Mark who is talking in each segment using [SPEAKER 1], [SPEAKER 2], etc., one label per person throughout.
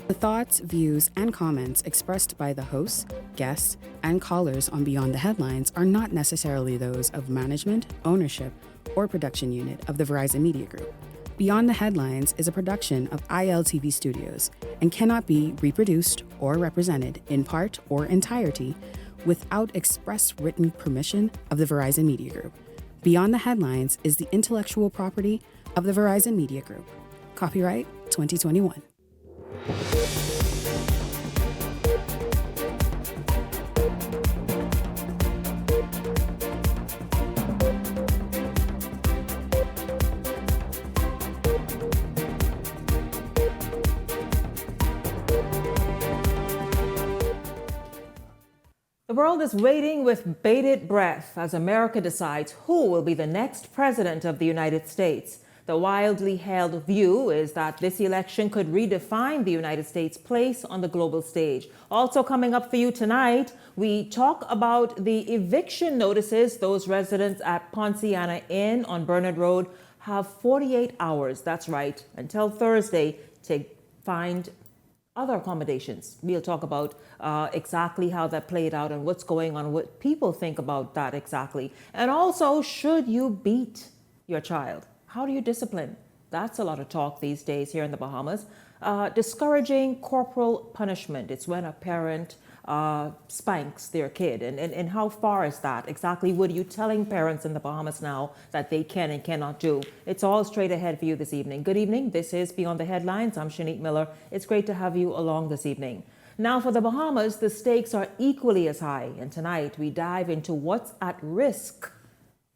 [SPEAKER 1] The thoughts, views, and comments expressed by the hosts, guests, and callers on Beyond the Headlines are not necessarily those of management, ownership, or production unit of the Verizon Media Group. Beyond the Headlines is a production of ILTV Studios and cannot be reproduced or represented in part or entirety without express written permission of the Verizon Media Group. Beyond the Headlines is the intellectual property of the Verizon Media Group. Copyright 2021.
[SPEAKER 2] The world is waiting with bated breath as America decides who will be the next president of the United States. The widely held view is that this election could redefine the United States' place on the global stage. Also coming up for you tonight, we talk about the eviction notices. Those residents at Ponciana Inn on Bernard Road have 48 hours, that's right, until Thursday to find other accommodations. We'll talk about exactly how that played out and what's going on, what people think about that exactly. And also, should you beat your child? How do you discipline? That's a lot of talk these days here in the Bahamas. Discouraging corporal punishment. It's when a parent spanks their kid. And how far is that? Exactly what are you telling parents in the Bahamas now that they can and cannot do? It's all straight ahead for you this evening. Good evening. This is Beyond the Headlines. I'm Shanique Miller. It's great to have you along this evening. Now for the Bahamas, the stakes are equally as high. And tonight we dive into what's at risk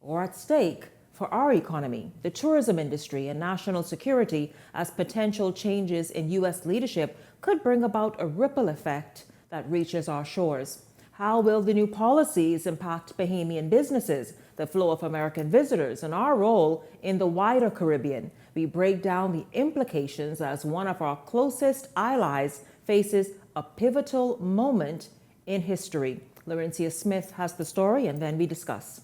[SPEAKER 2] or at stake for our economy, the tourism industry, and national security, as potential changes in U.S. leadership could bring about a ripple effect that reaches our shores. How will the new policies impact Bahamian businesses, the flow of American visitors, and our role in the wider Caribbean? We break down the implications as one of our closest allies faces a pivotal moment in history. Laurencia Smith has the story, and then we discuss.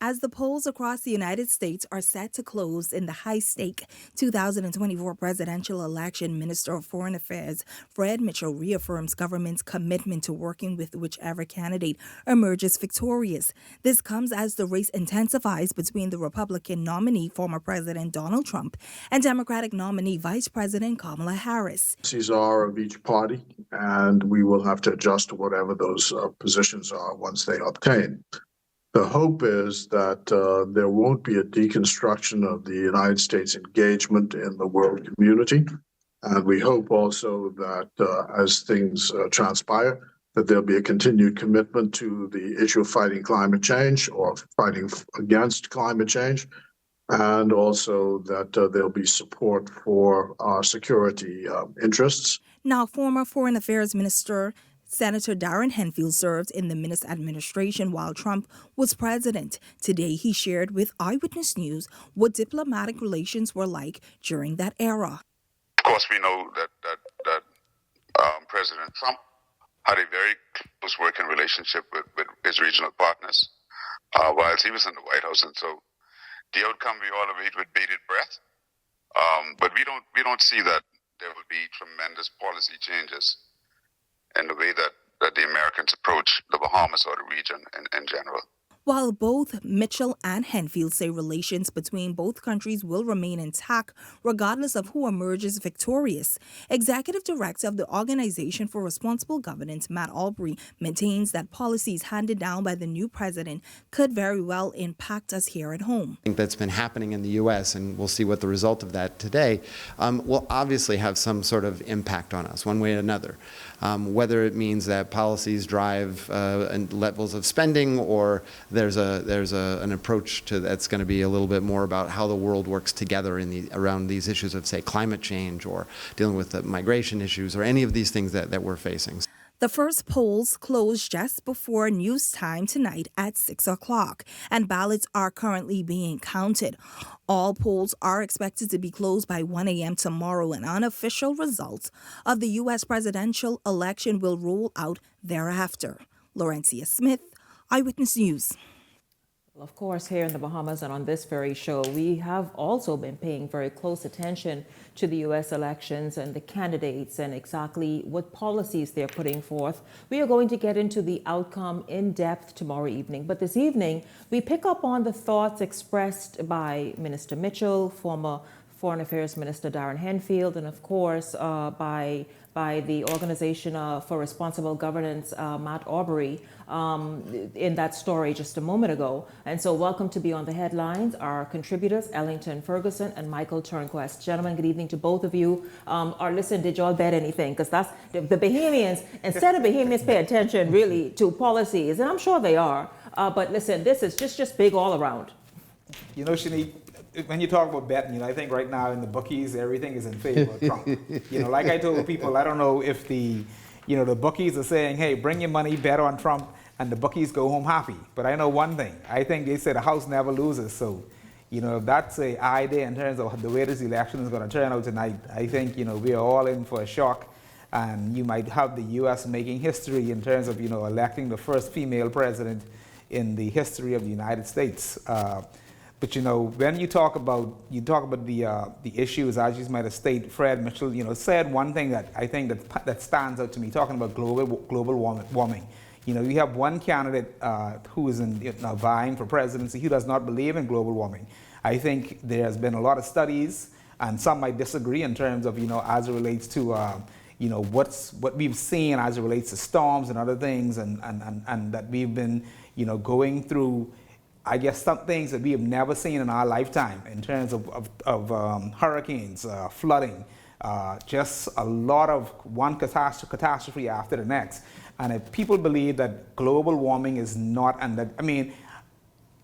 [SPEAKER 3] As the polls across the United States are set to close in the high-stake 2024 presidential election, Minister of Foreign Affairs Fred Mitchell reaffirms government's commitment to working with whichever candidate emerges victorious. This comes as the race intensifies between the Republican nominee, former President Donald Trump, and Democratic nominee Vice President Kamala Harris.
[SPEAKER 4] These are of each party, and we will have to adjust to whatever those positions are once they obtain. The hope is that there won't be a deconstruction of the United States engagement in the world community. And we hope also that as things transpire, that there'll be a continued commitment to the issue of fighting climate change or fighting against climate change, and also that there'll be support for our security interests.
[SPEAKER 3] Now, former Foreign Affairs Minister Senator Darren Henfield served in the Minnis administration while Trump was president. Today, he shared with Eyewitness News what diplomatic relations were like during that era.
[SPEAKER 5] Of course, we know that President Trump had a very close working relationship with his regional partners whilst he was in the White House, and so the outcome we all await with bated breath. But we don't see that there will be tremendous policy changes in the way that the Americans approach the Bahamas or the region in general.
[SPEAKER 3] While both Mitchell and Henfield say relations between both countries will remain intact regardless of who emerges victorious, Executive Director of the Organization for Responsible Governance, Matt Albury, maintains that policies handed down by the new president could very well impact us here at home.
[SPEAKER 6] I think that's been happening in the U.S., and we'll see what the result of that today will obviously have some sort of impact on us one way or another. Whether it means that policies drive levels of spending, or there's an approach to that's going to be a little bit more about how the world works together around these issues of, say, climate change or dealing with the migration issues or any of these things that we're facing.
[SPEAKER 3] The first polls close just before news time tonight at 6 o'clock, and ballots are currently being counted. All polls are expected to be closed by 1 a.m. tomorrow, and unofficial results of the U.S. presidential election will roll out thereafter. Laurencia Smith, Eyewitness News.
[SPEAKER 2] Of course, here in the Bahamas and on this very show, we have also been paying very close attention to the U.S. elections and the candidates and exactly what policies they're putting forth. We are going to get into the outcome in depth tomorrow evening. But this evening, we pick up on the thoughts expressed by Minister Mitchell, former Foreign Affairs Minister Darren Henfield, and of course by the Organization for Responsible Governance, Matt Aubrey, in that story just a moment ago. And so welcome to Beyond the Headlines, our contributors, Ellington Ferguson and Michael Turnquest. Gentlemen, good evening to both of you. Or listen, did y'all bet anything? Because that's the Bahamians, instead of Bahamians pay attention really to policies, and I'm sure they are, but listen, this is just big all around.
[SPEAKER 7] You know, Shanique, when you talk about betting, I think right now in the bookies, everything is in favor of Trump. Like I told people, I don't know if the bookies are saying, hey, bring your money, bet on Trump, and the bookies go home happy. But I know one thing. I think they say the house never loses. So, if that's an idea in terms of the way this election is going to turn out tonight, I think, we are all in for a shock. And you might have the U.S. making history in terms of, electing the first female president in the history of the United States. But when you talk about the issues, as you might have stated, Fred Mitchell, said one thing that I think that stands out to me, talking about global warming. You have one candidate who is vying for presidency who does not believe in global warming. I think there has been a lot of studies, and some might disagree in terms of as it relates to what we've seen as it relates to storms and other things, and that we've been going through. I guess some things that we have never seen in our lifetime in terms of hurricanes, flooding, just a lot of one catastrophe after the next. And if people believe that global warming is not,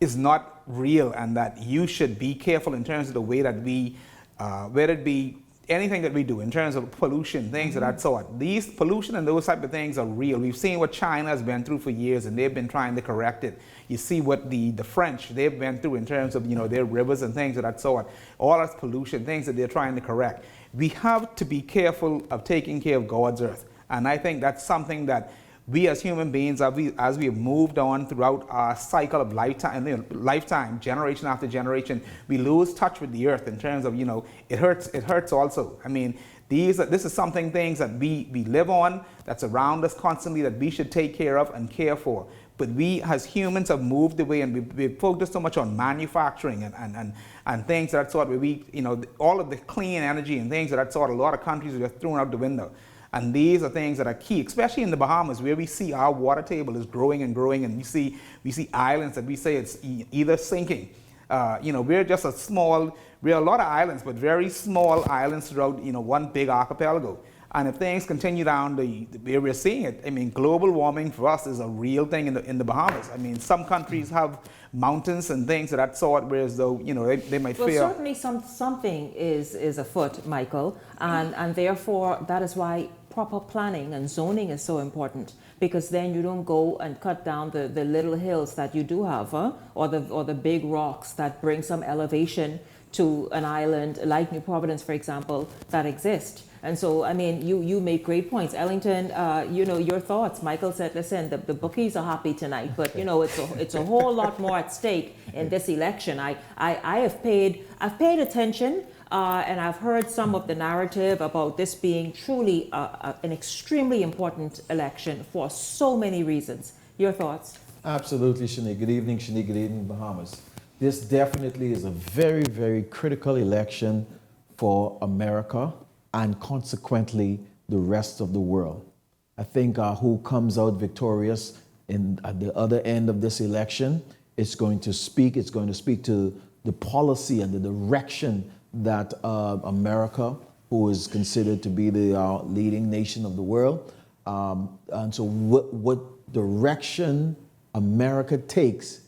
[SPEAKER 7] is not real, and that you should be careful in terms of the way that we, whether it be anything that we do in terms of pollution, things of that sort. These pollution and those type of things are real. We've seen what China has been through for years, and they've been trying to correct it. You see what the French, they've been through in terms of, their rivers and things of that sort. All that's pollution, things that they're trying to correct. We have to be careful of taking care of God's earth. And I think that's something that we as human beings, as we have moved on throughout our cycle of lifetime, generation after generation, we lose touch with the earth in terms of, it hurts also. This is something, things that we live on, that's around us constantly, that we should take care of and care for. But we as humans have moved away, and we've focused so much on manufacturing and things of that sort, where all of the clean energy and things of that sort, a lot of countries are just thrown out the window. And these are things that are key, especially in the Bahamas, where we see our water table is growing and growing, and we see islands that we say it's either sinking. We're just we're a lot of islands, but very small islands throughout, one big archipelago. And if things continue down the way we're seeing it, global warming for us is a real thing in the Bahamas. Some countries have mountains and things of that sort, whereas though, they might fear.
[SPEAKER 2] Well, certainly something is afoot, Michael, and therefore that is why proper planning and zoning is so important, because then you don't go and cut down the little hills that you do have, or the big rocks that bring some elevation to an island like New Providence, for example, that exist. And so, you make great points. Ellington, your thoughts. Michael said, listen, the bookies are happy tonight, but, it's a whole lot more at stake in this election. I've paid attention, and I've heard some of the narrative about this being truly an extremely important election for so many reasons. Your thoughts?
[SPEAKER 8] Absolutely, Shanique. Good evening, Shanique. Good evening, Bahamas. This definitely is a very, very critical election for America, and consequently the rest of the world. I think who comes out victorious at the other end of this election is going to speak. It's going to speak to the policy and the direction that America, who is considered to be the leading nation of the world, and so what direction America takes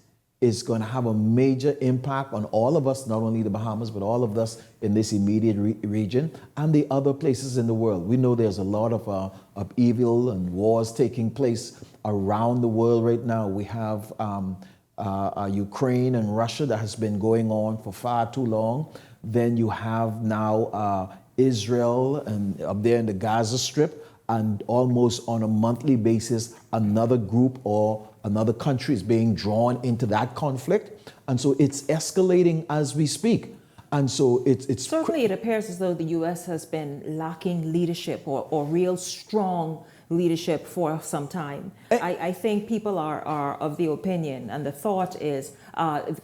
[SPEAKER 8] is going to have a major impact on all of us, not only the Bahamas, but all of us in this immediate region and the other places in the world. We know there's a lot of evil and wars taking place around the world right now. We have Ukraine and Russia that has been going on for far too long. Then you have now Israel and up there in the Gaza Strip, and almost on a monthly basis, another group or another country is being drawn into that conflict. And so it's escalating as we speak. And so it's
[SPEAKER 2] certainly it appears as though the U.S. has been lacking leadership or real strong leadership for some time. I think people are of the opinion, and the thought is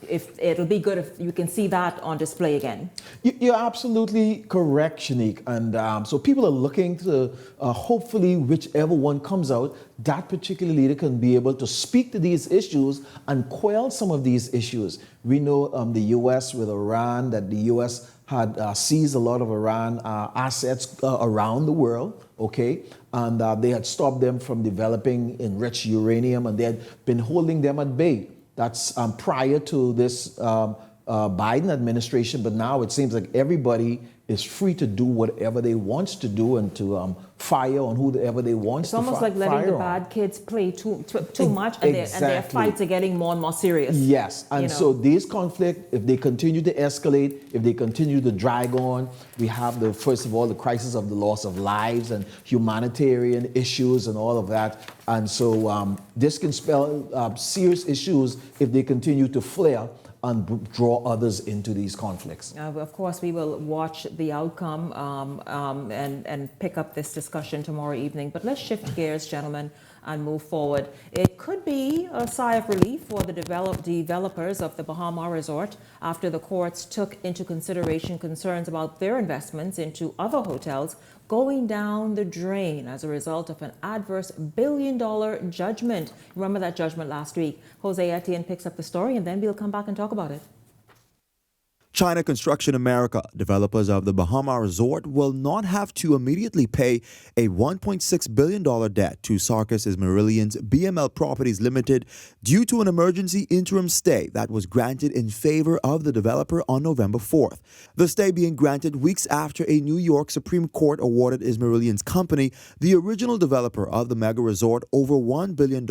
[SPEAKER 2] if it'll be good if you can see that on display again.
[SPEAKER 8] You're absolutely correct, Shanique. And so people are looking to hopefully whichever one comes out, that particular leader can be able to speak to these issues and quell some of these issues. We know the U.S. with Iran, that the U.S. had seized a lot of Iran assets around the world, okay? And they had stopped them from developing enriched uranium, and they had been holding them at bay. That's prior to this Biden administration, but now it seems like everybody is free to do whatever they want to do and to fire on whoever they want to fire on.
[SPEAKER 2] It's almost like letting the bad kids play too much, and, their fights are getting more and more serious.
[SPEAKER 8] Yes, and so these conflicts, if they continue to escalate, if they continue to drag on, we have first of all, the crisis of the loss of lives and humanitarian issues and all of that. And so this can spell serious issues if they continue to flare and draw others into these conflicts.
[SPEAKER 2] Of course, we will watch the outcome and pick up this discussion tomorrow evening. But let's shift gears, gentlemen, and move forward. It could be a sigh of relief for the developers of the Bahama Resort after the courts took into consideration concerns about their investments into other hotels going down the drain as a result of an adverse billion-dollar judgment. Remember that judgment last week? Jose Etienne picks up the story, and then we'll come back and talk about it.
[SPEAKER 9] China Construction America, developers of the Bahama Resort, will not have to immediately pay a $1.6 billion debt to Sarkis Ismailion's BML Properties Limited due to an emergency interim stay that was granted in favor of the developer on November 4th. The stay being granted weeks after a New York Supreme Court awarded Ismailion's company, the original developer of the mega resort, over $1 billion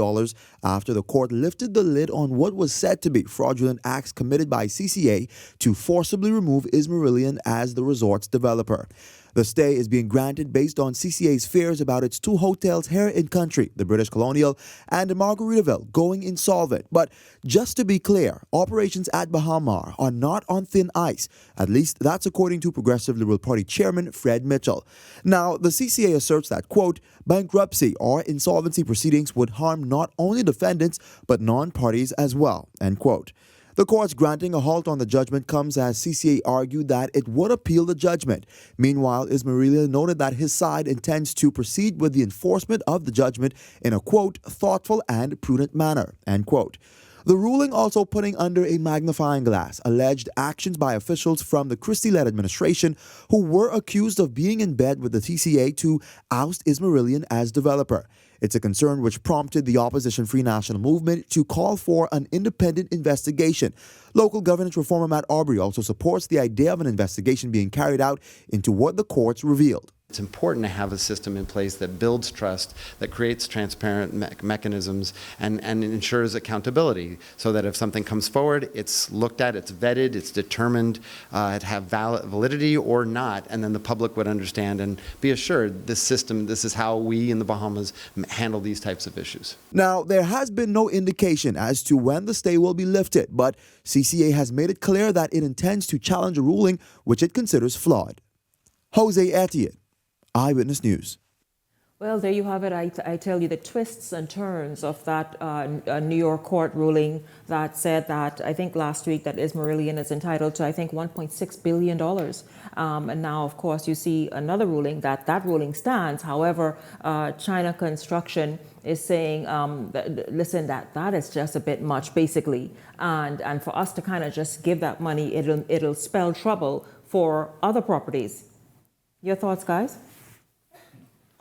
[SPEAKER 9] after the court lifted the lid on what was said to be fraudulent acts committed by CCA to forcibly remove Ismailion as the resort's developer. The stay is being granted based on CCA's fears about its two hotels here in country, the British Colonial and the Margaritaville, going insolvent. But just to be clear, operations at Bahama are not on thin ice. At least that's according to Progressive Liberal Party Chairman Fred Mitchell. Now, the CCA asserts that, quote, bankruptcy or insolvency proceedings would harm not only defendants but non-parties as well, end quote. The court's granting a halt on the judgment comes as CCA argued that it would appeal the judgment. Meanwhile, Ismailion noted that his side intends to proceed with the enforcement of the judgment in a, quote, thoughtful and prudent manner, end quote. The ruling also putting under a magnifying glass alleged actions by officials from the Christie-led administration who were accused of being in bed with the TCA to oust Ismailion as developer. It's a concern which prompted the opposition Free National Movement to call for an independent investigation. Local governance reformer Matt Aubrey also supports the idea of an investigation being carried out into what the courts revealed.
[SPEAKER 6] It's important to have a system in place that builds trust, that creates transparent mechanisms, and ensures accountability so that if something comes forward, it's looked at, it's vetted, it's determined it have validity or not, and then the public would understand and be assured this system, this is how we in the Bahamas handle these types of issues.
[SPEAKER 9] Now, there has been no indication as to when the stay will be lifted, but CCA has made it clear that it intends to challenge a ruling which it considers flawed. Jose Etienne, Eyewitness News.
[SPEAKER 2] Well, there you have it. I tell you the twists and turns of that New York court ruling that said that, I think last week, that Ismailion is entitled to, I think, $1.6 billion. And now, of course, you see another ruling that ruling stands. However, China Construction is saying, listen, that is just a bit much, basically. And for us to kind of just give that money, it'll spell trouble for other properties. Your thoughts, guys?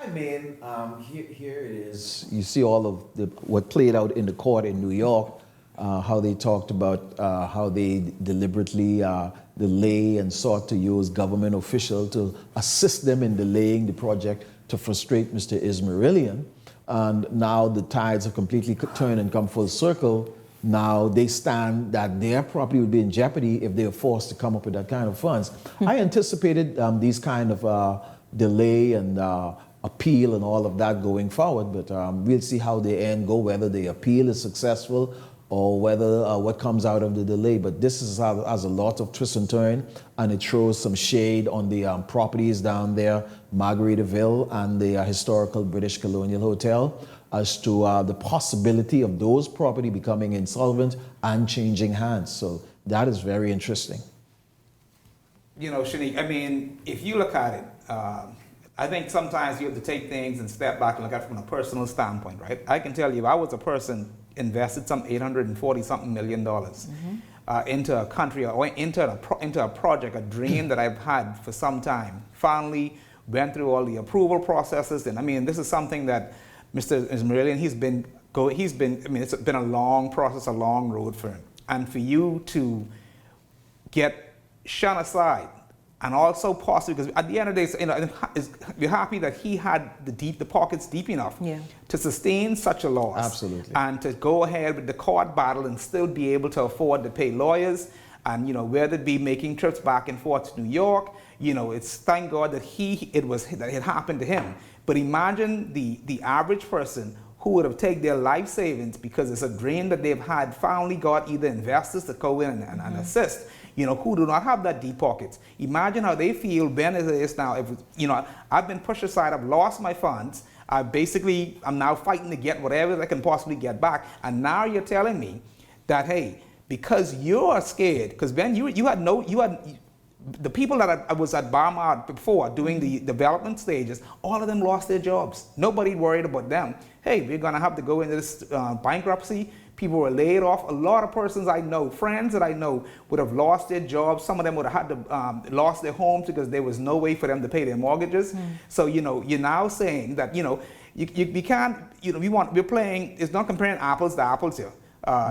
[SPEAKER 8] I mean, here it is. You see all of what played out in the court in New York, how they talked about how they deliberately delay and sought to use government officials to assist them in delaying the project to frustrate Mr. Ismailion. And now the tides have completely turned and come full circle. Now they stand that their property would be in jeopardy if they are forced to come up with that kind of funds. I anticipated these kind of delay and appeal and all of that going forward. But we'll see how the end go, whether the appeal is successful or whether what comes out of the delay. But this has a lot of twist and turn, and it throws some shade on the properties down there, Margaritaville and the historical British Colonial Hotel, as to the possibility of those property becoming insolvent and changing hands. So that is very interesting.
[SPEAKER 7] You know, Shanique, I mean, if you look at it, I think sometimes you have to take things and step back and look at it from a personal standpoint, right? I can tell you, if I was a person invested some $840-something million into a country or into a project, a dream that I've had for some time, finally went through all the approval processes. And I mean, this is something that Mr. Ismailian, I mean, it's been a long process, a long road for him. And for you to get shunned aside, and also possibly, because at the end of the day, you know, we're happy that he had the pockets deep enough to sustain such a loss.
[SPEAKER 8] Absolutely.
[SPEAKER 7] And to go ahead with the court battle and still be able to afford to pay lawyers, and, you know, whether it be making trips back and forth to New York, you know, it's thank God that it happened to him. But imagine the average person who would have taken their life savings because it's a dream that they've had, finally got either investors to go in and assist, you know, who do not have that deep pockets. Imagine how they feel when it is now. If, you know, I've been pushed aside, I've lost my funds, I'm now fighting to get whatever I can possibly get back. And now you're telling me that, hey, because you're scared, because Ben, you had the people that I was at Barmard before doing the development stages, all of them lost their jobs. Nobody worried about them. Hey, we're going to have to go into this bankruptcy. People were laid off. A lot of persons I know, friends that I know, would have lost their jobs. Some of them would have had to lost their homes because there was no way for them to pay their mortgages. So, you know, you're now saying that, you know, we can't, you know, we're playing, it's not comparing apples to apples here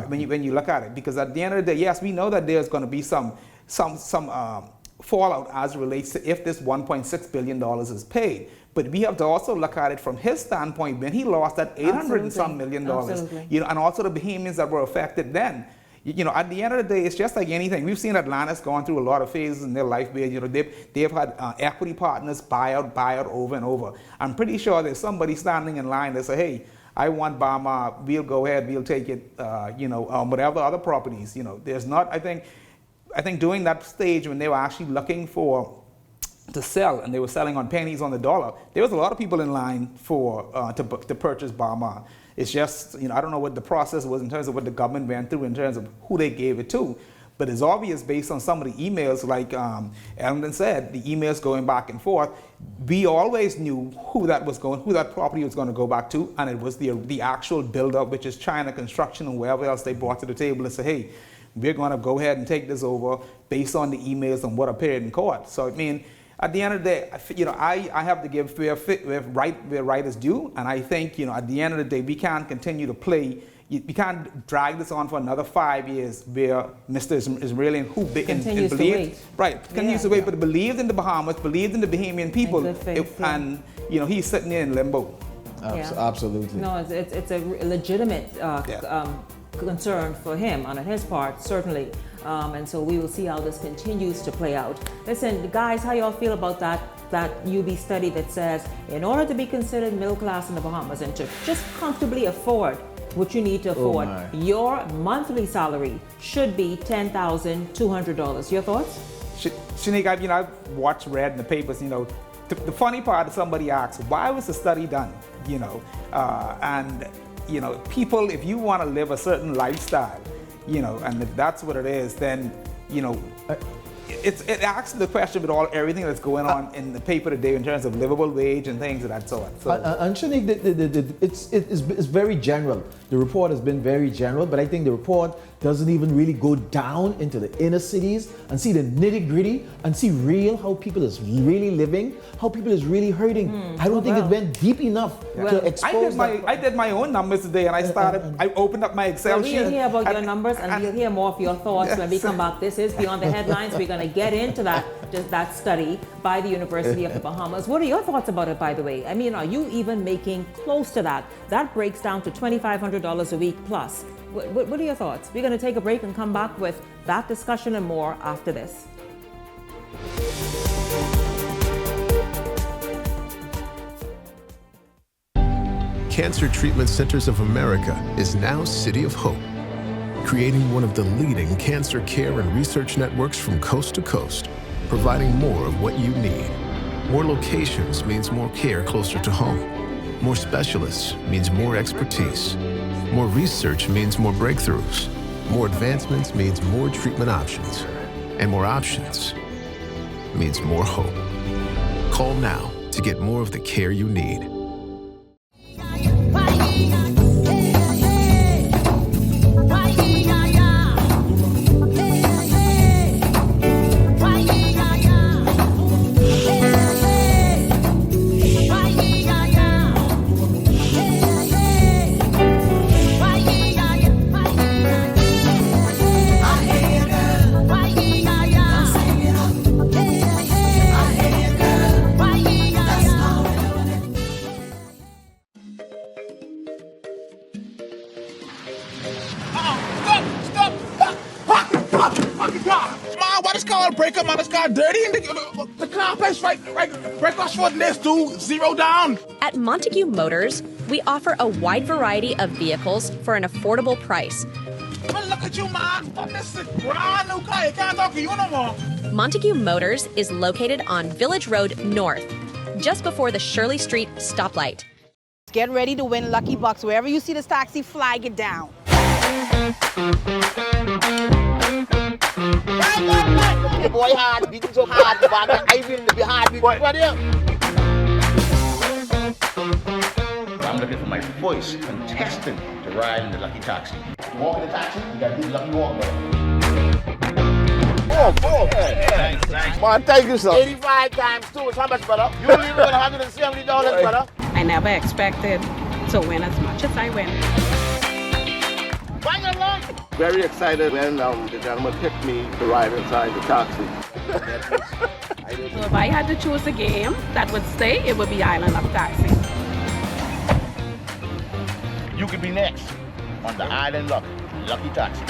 [SPEAKER 7] when you look at it. Because at the end of the day, yes, we know that there's going to be some fallout as it relates to if this $1.6 billion is paid. But we have to also look at it from his standpoint when he lost that $800 and some million dollars, you know, and also the Bahamians that were affected then. You know, at the end of the day, it's just like anything. We've seen Atlantis going through a lot of phases in their life where, you know, they've had equity partners buy out over and over. I'm pretty sure there's somebody standing in line that say, hey, I want Bama, we'll go ahead, we'll take it, you know, whatever other properties, you know. There's not, I think during that stage when they were actually looking to sell, and they were selling on pennies on the dollar, there was a lot of people in line to purchase Barma. It's just, you know, I don't know what the process was in terms of what the government went through in terms of who they gave it to, but it's obvious based on some of the emails, like Ellen said, the emails going back and forth. We always knew who that property was going to go back to, and it was the actual builder, which is China Construction and wherever else they brought to the table and said, hey, we're going to go ahead and take this over based on the emails and what appeared in court. So I mean, at the end of the day, you know, I have to give where right is due, and I think, you know, at the end of the day, we can't continue to play. We can't drag this on for another 5 years where Mr. Ismailian, who
[SPEAKER 2] continues to wait.
[SPEAKER 7] Right, continues to wait, but believed in the Bahamas, believed in the Bahamian people, and you know, he's sitting there in limbo.
[SPEAKER 8] Absolutely.
[SPEAKER 2] No, it's a legitimate concern for him on his part, certainly. And so we will see how this continues to play out. Listen, guys, how y'all feel about that UB study that says in order to be considered middle class in the Bahamas and to just comfortably afford what you need to afford, your monthly salary should be $10,200. Your thoughts?
[SPEAKER 7] Shanique, I've watched, read in the papers, you know, the funny part is somebody asks, why was the study done? You know, and, you know, people, if you want to live a certain lifestyle, you know, and if that's what it is, then, you know, it asks the question with everything that's going on in the paper today in terms of livable wage and things of that sort. So,
[SPEAKER 8] and Shanique, it's very general. The report has been very general, but I think the report doesn't even really go down into the inner cities and see the nitty-gritty and see how people is really living, how people is really hurting. I don't think it went deep enough to expose
[SPEAKER 7] I did my own numbers today, and I opened up my Excel sheet.
[SPEAKER 2] We'll hear about your numbers, and we'll hear more of your thoughts when we come back. This is Beyond the Headlines. We're going to get into that study by the University of the Bahamas. What are your thoughts about it, by the way? I mean, are you even making close to that? That breaks down to $2,500 a week plus. What are your thoughts? We're going to take a break and come back with that discussion and more after this.
[SPEAKER 10] Cancer Treatment Centers of America is now City of Hope, creating one of the leading cancer care and research networks from coast to coast, providing more of what you need. More locations means more care closer to home. More specialists means more expertise. More research means more breakthroughs. More advancements means more treatment options. And more options means more hope. Call now to get more of the care you need.
[SPEAKER 11] Break up my car dirty and the car place right across from this dude, zero down.
[SPEAKER 12] At Montague Motors, we offer a wide variety of vehicles for an affordable price.
[SPEAKER 11] But look at you, man. This is a brand new car. I can't talk to you no more.
[SPEAKER 12] Montague Motors is located on Village Road North, just before the Shirley Street stoplight.
[SPEAKER 13] Get ready to win Lucky Bucks. Wherever you see this taxi, flag it down.
[SPEAKER 14] The boy hard, beating so hard, I will be hard. I'm looking for my first contestant to ride in the Lucky Taxi. You walk in the taxi, you got to do the Lucky Walk, man. Thanks. Man, thank you, sir. 85 times 2 is how much, brother? You leave with $170, brother?
[SPEAKER 15] I never expected to win as much as I win.
[SPEAKER 14] Very excited when the gentleman picked me to ride inside the taxi.
[SPEAKER 15] So if I had to choose a game that would stay, it would be Island of Taxi.
[SPEAKER 14] You could be next on the Island Lucky Taxi.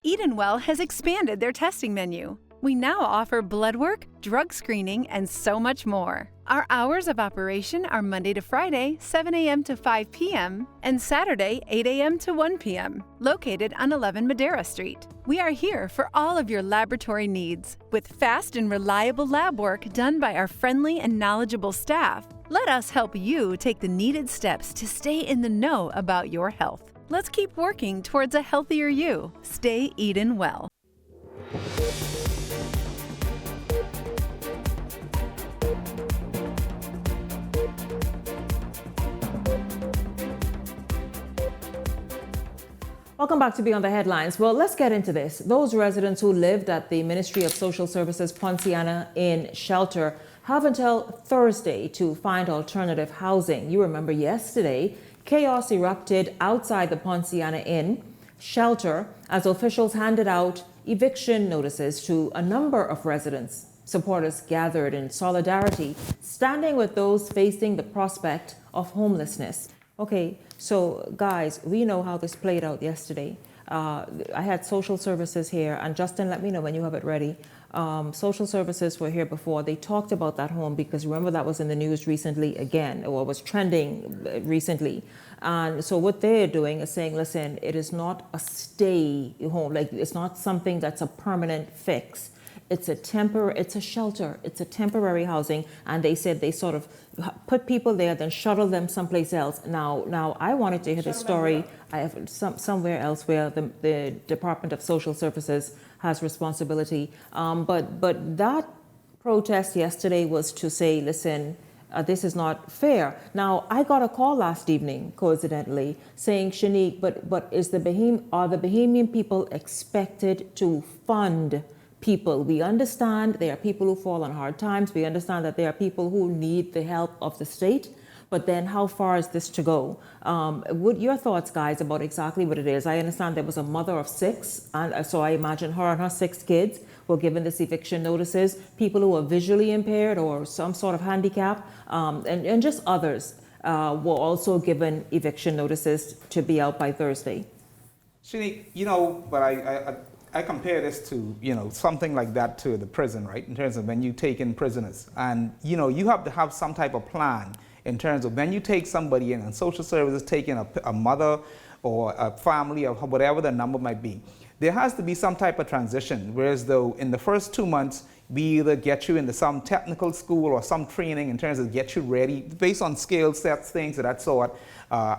[SPEAKER 16] Edenwell has expanded their testing menu. We now offer blood work, drug screening, and so much more. Our hours of operation are Monday to Friday, 7 a.m. to 5 p.m., and Saturday, 8 a.m. to 1 p.m., located on 11 Madera Street. We are here for all of your laboratory needs, with fast and reliable lab work done by our friendly and knowledgeable staff. Let us help you take the needed steps to stay in the know about your health. Let's keep working towards a healthier you. Stay Eden well.
[SPEAKER 2] Welcome back to Beyond the Headlines. Well, let's get into this. Those residents who lived at the Ministry of Social Services Poinciana Inn shelter have until Thursday to find alternative housing. You remember yesterday, chaos erupted outside the Poinciana Inn shelter as officials handed out eviction notices to a number of residents. Supporters gathered in solidarity, standing with those facing the prospect of homelessness. Okay, so guys, we know how this played out yesterday. I had social services here, and Justin, let me know when you have it ready. Social services were here before. They talked about that home because remember that was in the news recently again, or was trending recently. And so what they're doing is saying, listen, it is not a stay home. Like, it's not something that's a permanent fix. It's a shelter. It's a temporary housing. And they said they sort of put people there, then shuttle them someplace else. Now I wanted to hear the story. I have somewhere else where the Department of Social Services has responsibility. But that protest yesterday was to say, listen, this is not fair. Now, I got a call last evening, coincidentally, saying, Shanique, but are the Bahamian people expected to fund people? We understand there are people who fall on hard times. We understand that there are people who need the help of the state. But then how far is this to go? What your thoughts, guys, about exactly what it is? I understand there was a mother of 6, and so I imagine her and her 6 kids were given this eviction notices. People who are visually impaired or some sort of handicap, and just others were also given eviction notices to be out by Thursday.
[SPEAKER 7] Shanique, but I compare this to, something like that to the prison, right? In terms of when you take in prisoners. And, you have to have some type of plan in terms of when you take somebody in, and social services take in a mother or a family or whatever the number might be. There has to be some type of transition, whereas though in the first 2 months, we either get you into some technical school or some training in terms of get you ready based on skill sets, things of that sort.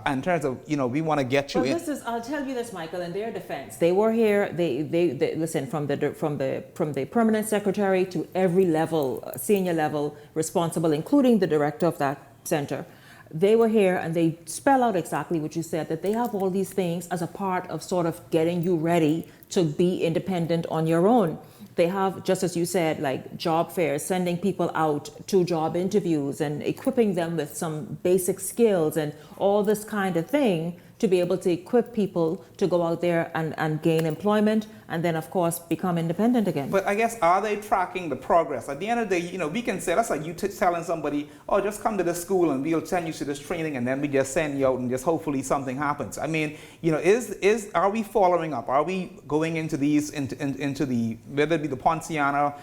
[SPEAKER 7] In terms of, we want to get you in.
[SPEAKER 2] I'll tell you this, Michael, in their defense, they were here, they listen, from the permanent secretary to every level, senior level responsible, including the director of that center. They were here and they spell out exactly what you said, that they have all these things as a part of sort of getting you ready to be independent on your own. They have, just as you said, like job fairs, sending people out to job interviews and equipping them with some basic skills and all this kind of thing to be able to equip people to go out there and gain employment and then, of course, become independent again.
[SPEAKER 7] But I guess, are they tracking the progress? At the end of the day, we can say, that's like you telling somebody, oh, just come to this school and we'll send you to this training and then we just send you out and just hopefully something happens. I mean, are we following up? Are we going into these, into the, whether it be the Ponciana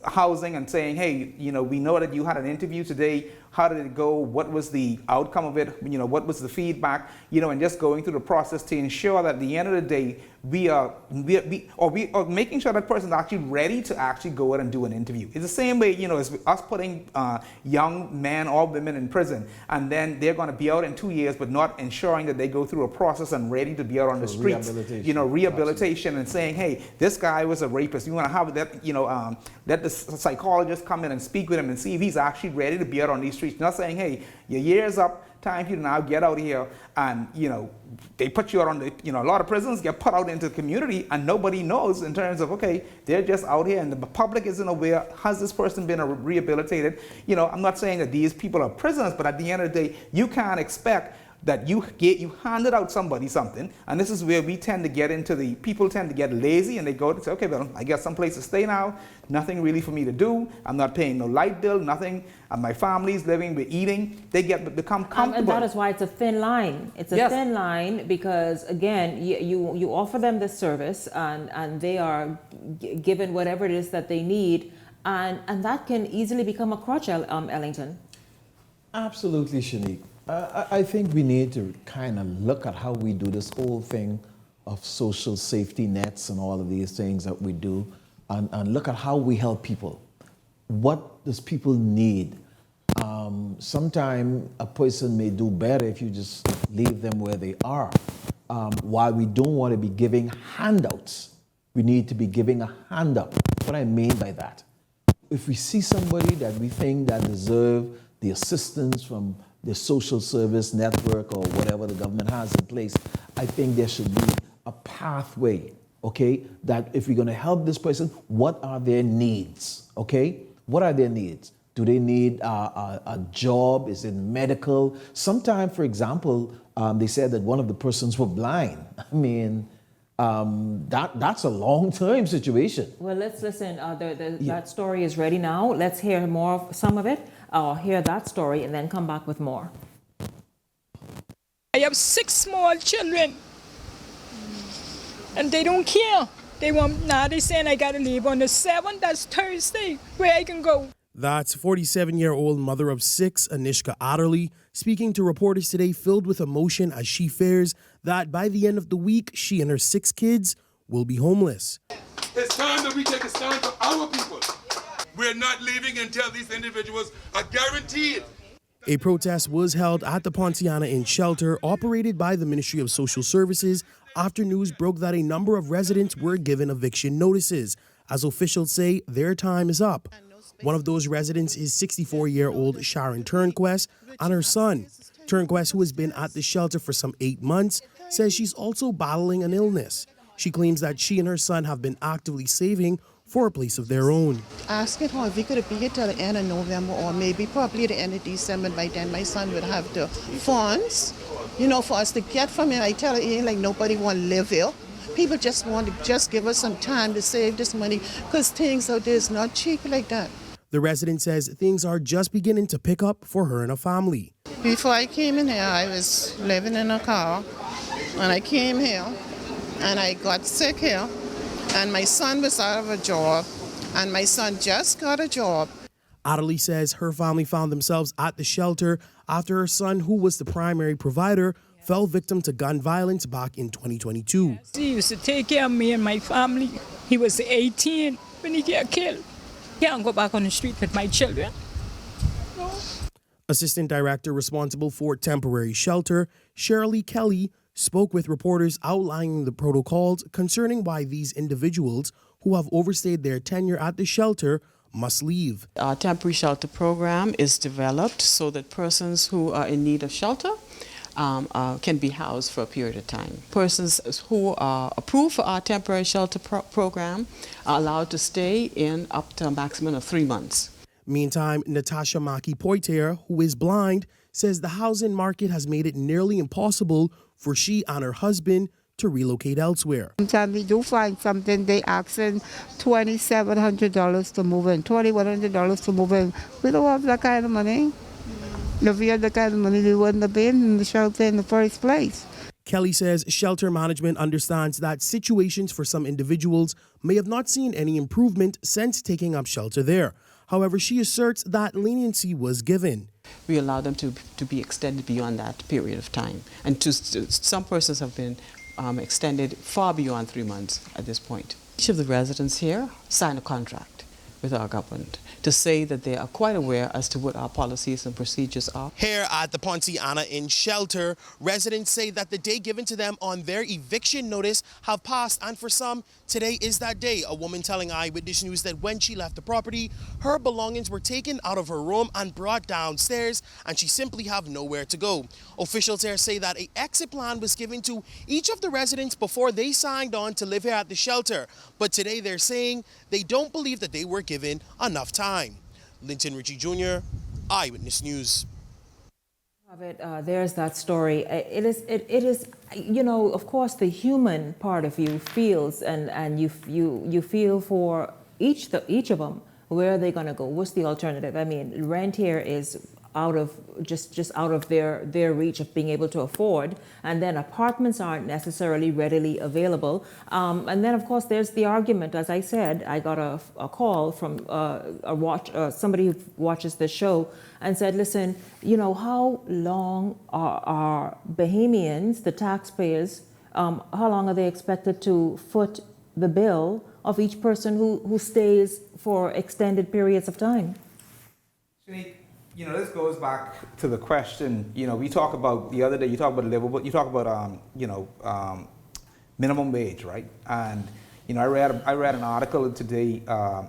[SPEAKER 7] housing and saying, hey, we know that you had an interview today. How did it go? What was the outcome of it? What was the feedback? And just going through the process to ensure that at the end of the day, we are making sure that person is actually ready to actually go out and do an interview. It's the same way, as us putting young men or women in prison, and then they're going to be out in 2 years, but not ensuring that they go through a process and ready to be out on the streets. Rehabilitation and saying, hey, this guy was a rapist. You want to have that, let the psychologist come in and speak with him and see if he's actually ready to be out on these streets. Not saying, hey, your year's up, time for you to now get out here, and they put you out on the, a lot of prisons get put out into the community and nobody knows in terms of, okay, they're just out here and the public isn't aware, has this person been rehabilitated? I'm not saying that these people are prisoners, but at the end of the day, you can't expect that you handed out somebody something, and this is where we tend to get into people tend to get lazy and they go to say, okay, well, I got some place to stay now, nothing really for me to do, I'm not paying no light bill, nothing, and my family's living, we're eating, they become comfortable.
[SPEAKER 2] And that is why it's a thin line. It's a thin line because, again, you offer them this service and they are given whatever it is that they need, and that can easily become a crutch, Ellington.
[SPEAKER 8] Absolutely, Shanique. I think we need to kind of look at how we do this whole thing of social safety nets and all of these things that we do, and look at how we help people. What does people need? Sometimes a person may do better if you just leave them where they are. While we don't want to be giving handouts, we need to be giving a hand up. What I mean by that, if we see somebody that we think that deserve the assistance from the social service network or whatever the government has in place, I think there should be a pathway, okay? That if we're going to help this person, what are their needs, okay? What are their needs? Do they need a job? Is it medical? Sometimes, for example, they said that one of the persons were blind. I mean, that's a long-term situation.
[SPEAKER 2] Well, let's listen. That story is ready now. Let's hear more of some of it. I'll hear that story and then come back with more.
[SPEAKER 17] I have 6 small children, and they don't care. They're saying I gotta leave on the 7th. That's Thursday, where I can go.
[SPEAKER 18] That's 47-year-old mother of 6, Anishka Adderley, speaking to reporters today, filled with emotion as she fears that by the end of the week, she and her 6 kids will be homeless.
[SPEAKER 19] It's time that we take a stand for our people. We're not leaving until these individuals are guaranteed.
[SPEAKER 18] A protest was held at the Ponciana Inn shelter operated by the Ministry of Social Services after news broke that a number of residents were given eviction notices, as officials say their time is up. One of those residents is 64-year-old Sharon Turnquest and her son. Turnquest, who has been at the shelter for some 8 months, says she's also battling an illness. She claims that she and her son have been actively saving for a place of their own.
[SPEAKER 20] Asking how if we could be here till the end of November or maybe probably the end of December. By then my son would have the funds, for us to get from here. I tell you, like nobody want to live here. People just want to just give us some time to save this money because things out there is not cheap like that.
[SPEAKER 18] The resident says things are just beginning to pick up for her and her family.
[SPEAKER 20] Before I came in here, I was living in a car. When I came here, and I got sick here, and my son was out of a job, and my son just got a job.
[SPEAKER 18] Adelie says her family found themselves at the shelter after her son, who was the primary provider, fell victim to gun violence back in 2022.
[SPEAKER 17] He used to take care of me and my family. He was 18 when he got killed. Can't go back on the street with my children. No.
[SPEAKER 18] Assistant Director responsible for temporary shelter, Shirley Kelly, spoke with reporters outlining the protocols concerning why these individuals who have overstayed their tenure at the shelter must leave.
[SPEAKER 21] Our temporary shelter program is developed so that persons who are in need of shelter can be housed for a period of time. Persons who are approved for our temporary shelter program are allowed to stay in up to a maximum of 3 months.
[SPEAKER 18] Meantime, Natasha Maki-Poitier, who is blind, says the housing market has made it nearly impossible for she and her husband to relocate elsewhere.
[SPEAKER 22] Sometimes we do find something, they asking $2,700 to move in, $2,100 to move in. We don't have that kind of money. If we had that kind of money, we wouldn't have been in the shelter in the first place.
[SPEAKER 18] Kelly says shelter management understands that situations for some individuals may have not seen any improvement since taking up shelter there. However, she asserts that leniency was given.
[SPEAKER 21] We allow them to be extended beyond that period of time. And some persons have been extended far beyond 3 months at this point. Each of the residents here signed a contract with our government to say that they are quite aware as to what our policies and procedures are.
[SPEAKER 18] Here at the Ponciana Inn shelter, residents say that the day given to them on their eviction notice have passed, and for some, today is that day. A woman telling Eyewitness News that when she left the property, her belongings were taken out of her room and brought downstairs, and she simply have nowhere to go. Officials here say that an exit plan was given to each of the residents before they signed on to live here at the shelter, but today they're saying they don't believe that they were given enough time. Linton Ritchie Jr., Eyewitness News.
[SPEAKER 2] There's that story. It is, you know, of course, the human part of you feels, and you feel for each of them. Where are they going to go? What's the alternative? I mean, rent here is out of just out of their reach of being able to afford, and then apartments aren't necessarily readily available. And then, of course, there's the argument. As I said, I got a call from somebody who watches the show and said, listen, you know, how long are Bahamians, the taxpayers, how long are they expected to foot the bill of each person who stays for extended periods of time?
[SPEAKER 7] You know, this goes back to the question, you know, we talk about the other day, you talk about livable, you talk about, minimum wage, right? And, you know, I read an article today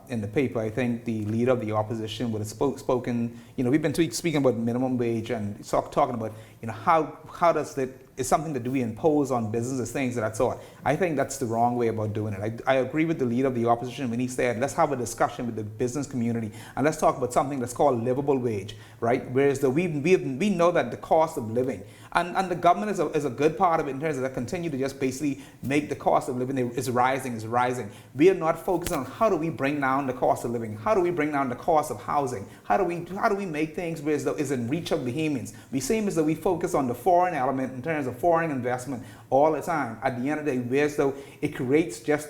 [SPEAKER 7] in the paper. I think the leader of the opposition would have spoken, you know, we've been speaking about minimum wage and talking about, you know, how does it, is something that do we impose on businesses, things of that sort. I think that's the wrong way about doing it. I agree with the leader of the opposition when he said, let's have a discussion with the business community and let's talk about something that's called livable wage, right? Whereas we know that the cost of living, and the government is a good part of it in terms of that continue to just basically make the cost of living is rising. We are not focused on how do we bring down the cost of living, how do we bring down the cost of housing, how do we make things where is in reach of Bahamians. We seem as though we focus on the foreign element in terms of foreign investment all the time. At the end of the day, whereas though it creates just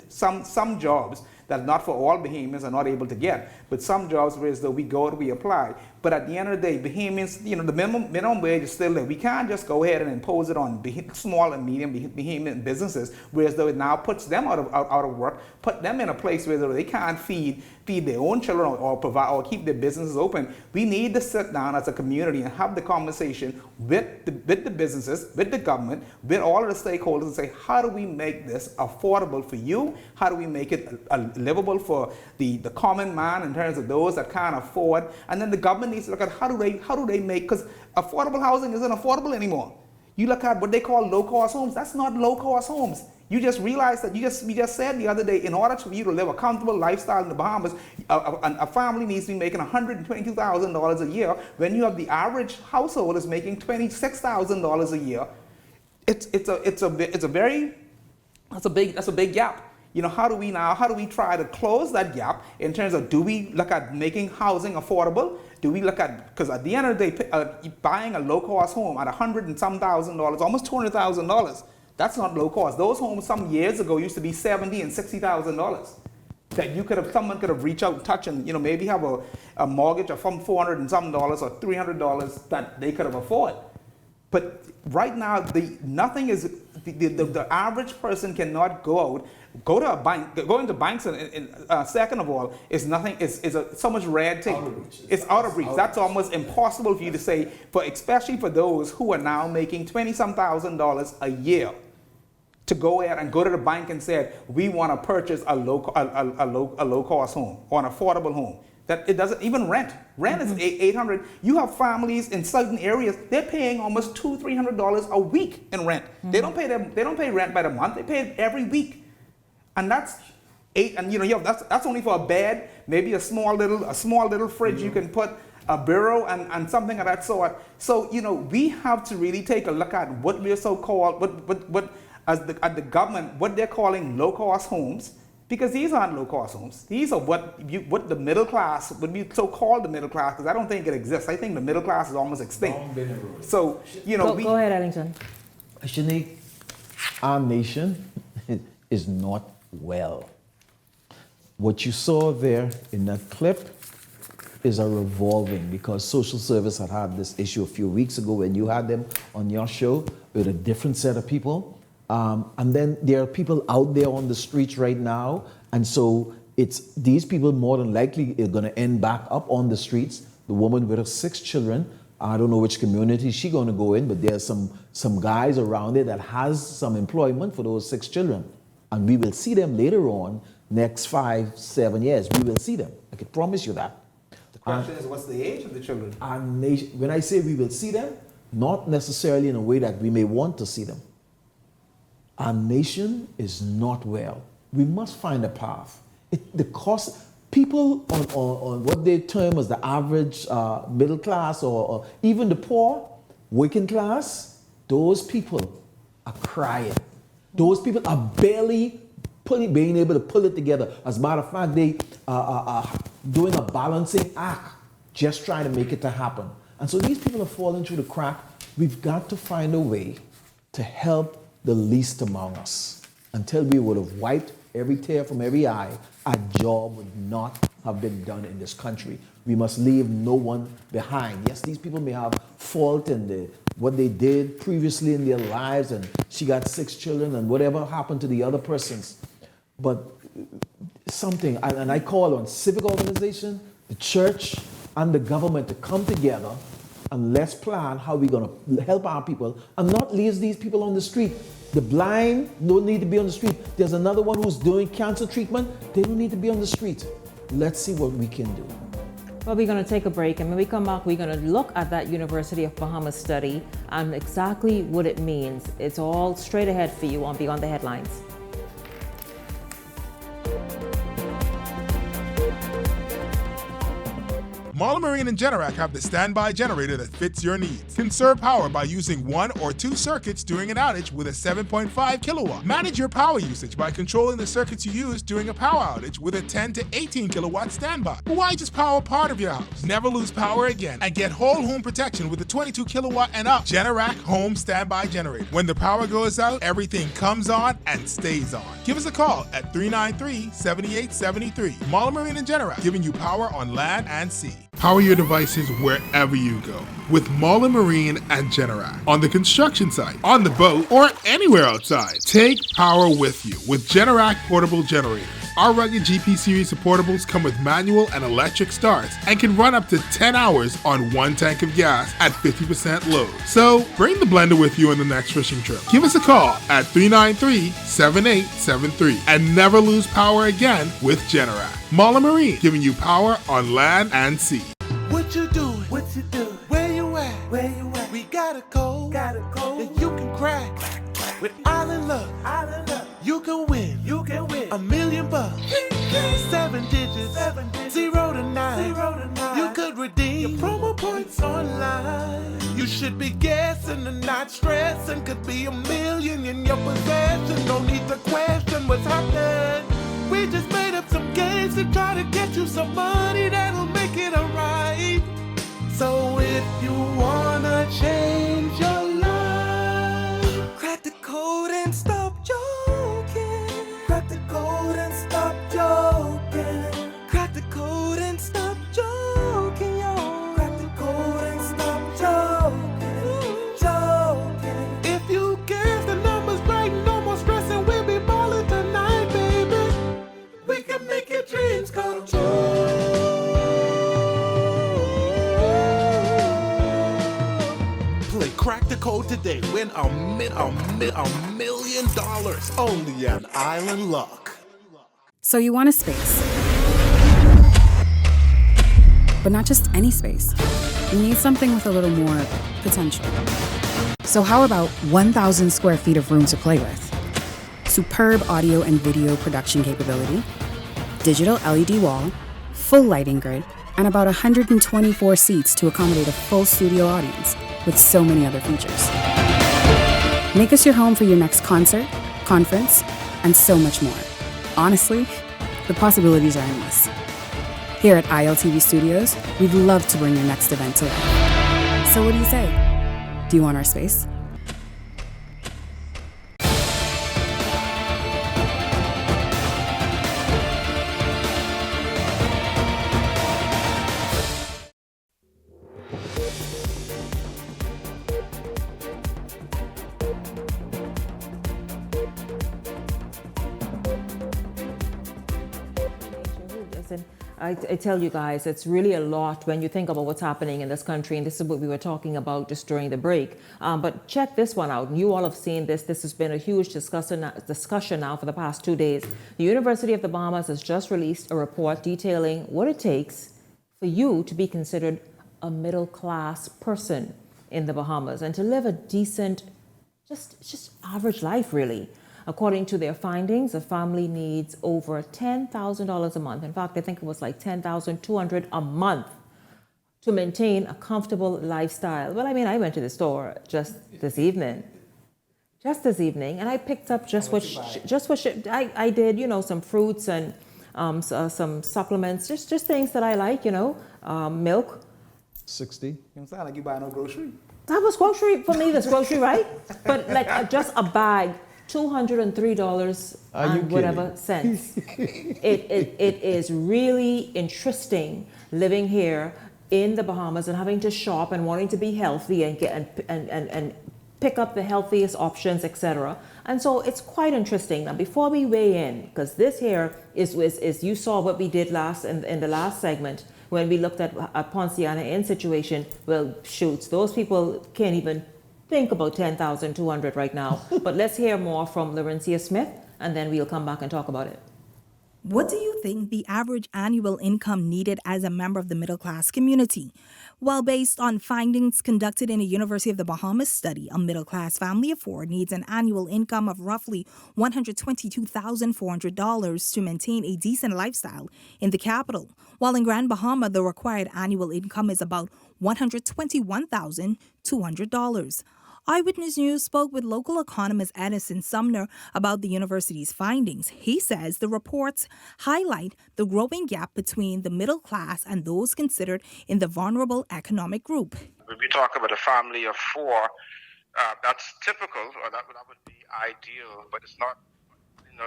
[SPEAKER 7] some jobs that not for all Bahamians are not able to get, but some jobs whereas though we apply. But at the end of the day, Bahamians, you know, the minimum wage is still there. We can't just go ahead and impose it on small and medium Bahamian businesses, whereas though it now puts them out of work, put them in a place where they can't feed their own children or provide or keep their businesses open. We need to sit down as a community and have the conversation with the businesses, with the government, with all of the stakeholders, and say, how do we make this affordable for you? How do we make it livable for the common man in terms of those that can't afford? And then the government needs to look at how do they make, because affordable housing isn't affordable anymore. You look at what they call low-cost homes. That's not low-cost homes. You just realize that we just said the other day, in order for you to live a comfortable lifestyle in the Bahamas, a family needs to be making $122,000 a year when you have the average household is making $26,000 a year. That's a big gap. You know, how do we try to close that gap in terms of, do we look at making housing affordable? Do we look at, because at the end of the day, buying a low-cost home at $100,000 and some, almost $200,000 That's not low cost. Those homes some years ago used to be $70,000 and $60,000 that someone could have reached out and touched and, maybe have a mortgage of from $400 and something or $300 that they could have afforded. But right now, nothing is, the average person cannot go to a bank, go into banks, second of all, is nothing, so much red tape. It's out of reach. That's almost impossible for you to say, especially for those who are now making $20-some thousand a year, to go ahead and go to the bank and say, we want to purchase a low-cost home or an affordable home. That it doesn't even rent. Rent is $800. You have families in certain areas, they're paying almost $200-300 a week in rent. They don't pay rent by the month, they pay it every week. And that's that's only for a bed, maybe a small little fridge you can put a bureau and something of that sort. So, we have to really take a look at what we're so-called, at the government, what they're calling low-cost homes, because these aren't low-cost homes. These are what the middle class would be so-called the middle class, because I don't think it exists. I think the middle class is almost extinct. So,
[SPEAKER 2] Go ahead, Ellington.
[SPEAKER 8] Shanique, our nation is not well. What you saw there in that clip is a revolving, because social service had this issue a few weeks ago when you had them on your show with a different set of people. And then there are people out there on the streets right now, and so it's these people more than likely are going to end back up on the streets. The woman with her 6 children, I don't know which community she's going to go in, but there's some guys around there that has some employment for those 6 children, and we will see them later on, next 5-7 years. We will see them. I can promise you that.
[SPEAKER 7] The question is, what's the age of the children?
[SPEAKER 8] When I say we will see them, not necessarily in a way that we may want to see them. Our nation is not well. We must find a path. The cost, people on what they term as the average middle class or even the poor, working class, those people are crying. Those people are barely being able to pull it together. As a matter of fact, they are doing a balancing act, just trying to make it to happen. And so these people are falling through the crack. We've got to find a way to help the least among us. Until we would have wiped every tear from every eye, our job would not have been done in this country. We must leave no one behind. Yes, these people may have fault in what they did previously in their lives, and she got 6 children and whatever happened to the other persons. But something, and I call on civic organization, the church, and the government to come together and let's plan how we're going to help our people and not leave these people on the street. The blind don't need to be on the street. There's another one who's doing cancer treatment. They don't need to be on the street. Let's see what we can do.
[SPEAKER 2] Well, we're going to take a break, and when we come back, we're going to look at that University of Bahamas study and exactly what it means. It's all straight ahead for you on Beyond the Headlines.
[SPEAKER 19] Marlin Marine and Generac have the standby generator that fits your needs. Conserve power by using 1 or 2 circuits during an outage with a 7.5 kilowatt. Manage your power usage by controlling the circuits you use during a power outage with a 10 to 18 kilowatt standby. But why just power part of your house? Never lose power again and get whole home protection with the 22 kilowatt and up Generac Home Standby Generator. When the power goes out, everything comes on and stays on. Give us a call at 393-7873. Marlin Marine and Generac, giving you power on land and sea. Power your devices wherever you go with Marlin Marine and Generac. On the construction site, on the boat, or anywhere outside, take power with you with Generac portable generators. Our rugged GP series of portables come with manual and electric starts and can run up to 10 hours on 1 tank of gas at 50% load. So bring the blender with you on the next fishing trip. Give us a call at 393-7873 and never lose power again with Generac. Marlin Marine, giving you power on land and sea.
[SPEAKER 1] What you doing? What you doing? Where you at? Where you at? We got a code. That you can crack. With Island Love. You can win. $1 million. 7 digits. 0 to 9. You could redeem your promo points online. You should be guessing and not stressing. Could be $1 million in your possession. No need to question what's happening. We just made up some games to try to get you some money that'll make it alright. So if you wanna change your life, crack the code and code today. Win $1 million only on Island Luck.
[SPEAKER 4] So you want a space. But not just any space. You need something with a little more potential. So how about 1,000 square feet of room to play with? Superb audio and video production capability, digital LED wall, full lighting grid, and about 124 seats to accommodate a full studio audience with so many other features. Make us your home for your next concert, conference, and so much more. Honestly, the possibilities are endless. Here at ILTV Studios, we'd love to bring your next event to life. So what do you say? Do you want our space?
[SPEAKER 2] I tell you guys, it's really a lot when you think about what's happening in this country, and this is what we were talking about just during the break. But check this one out. You all have seen this. This has been a huge discussion now for the past 2 days. The University of the Bahamas has just released a report detailing what it takes for you to be considered a middle-class person in the Bahamas and to live a decent, just average life, really. According to their findings, a family needs over $10,000 a month. In fact, I think it was like $10,200 a month to maintain a comfortable lifestyle. Well, I mean, I went to the store just this evening, and I picked up I did, you know, some fruits and some supplements, just things that I like, you know, milk.
[SPEAKER 8] 60.
[SPEAKER 7] You don't sound like you buy no grocery.
[SPEAKER 2] That was grocery for me. That's grocery, right? But like just a bag. $203 and whatever cents. It is really interesting living here in the Bahamas and having to shop and wanting to be healthy and get and pick up the healthiest options, etc. And so it's quite interesting. Now, before we weigh in, because this here is you saw what we did in the last segment when we looked at a Ponciana Inn situation. Well, shoots, those people can't even think about $10,200 right now. But let's hear more from Laurencia Smith, and then we'll come back and talk about it.
[SPEAKER 3] What do you think the average annual income needed as a member of the middle class community? Well, based on findings conducted in a University of the Bahamas study, a middle class family of four needs an annual income of roughly $122,400 to maintain a decent lifestyle in the capital, while in Grand Bahama, the required annual income is about $121,200. Eyewitness News spoke with local economist Edison Sumner about the university's findings. He says the reports highlight the growing gap between the middle class and those considered in the vulnerable economic group.
[SPEAKER 5] When we talk about a family of four, that's typical, or that would be ideal, but it's not,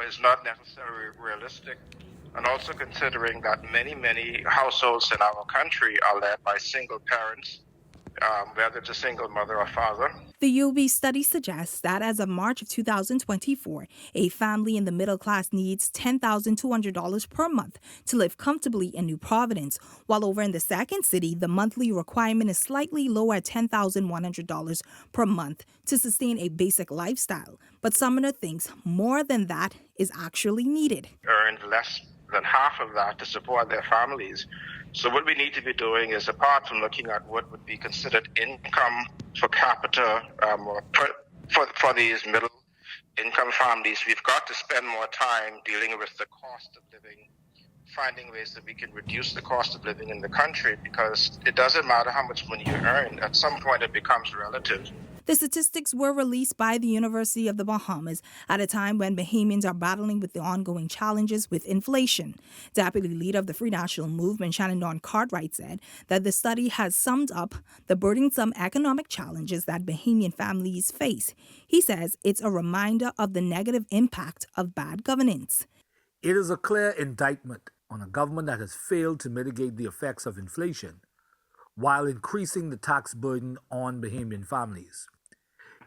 [SPEAKER 5] it's not necessarily realistic. And also considering that many households in our country are led by single parents, whether it's a single mother or father.
[SPEAKER 3] The UB study suggests that as of March of 2024, a family in the middle class needs $10,200 per month to live comfortably in New Providence, while over in the second city, the monthly requirement is slightly lower at $10,100 per month to sustain a basic lifestyle. But Sumner thinks more than that is actually needed.
[SPEAKER 5] Earned less than half of that to support their families. So what we need to be doing is, apart from looking at what would be considered income per capita for these middle income families, we've got to spend more time dealing with the cost of living, finding ways that we can reduce the cost of living in the country, because it doesn't matter how much money you earn. At some point it becomes relative.
[SPEAKER 3] The statistics were released by the University of the Bahamas at a time when Bahamians are battling with the ongoing challenges with inflation. Deputy leader of the Free National Movement, Shannon Dawn Cartwright, said that the study has summed up the burdensome economic challenges that Bahamian families face. He says it's a reminder of the negative impact of bad governance.
[SPEAKER 23] It is a clear indictment on a government that has failed to mitigate the effects of inflation while increasing the tax burden on Bahamian families.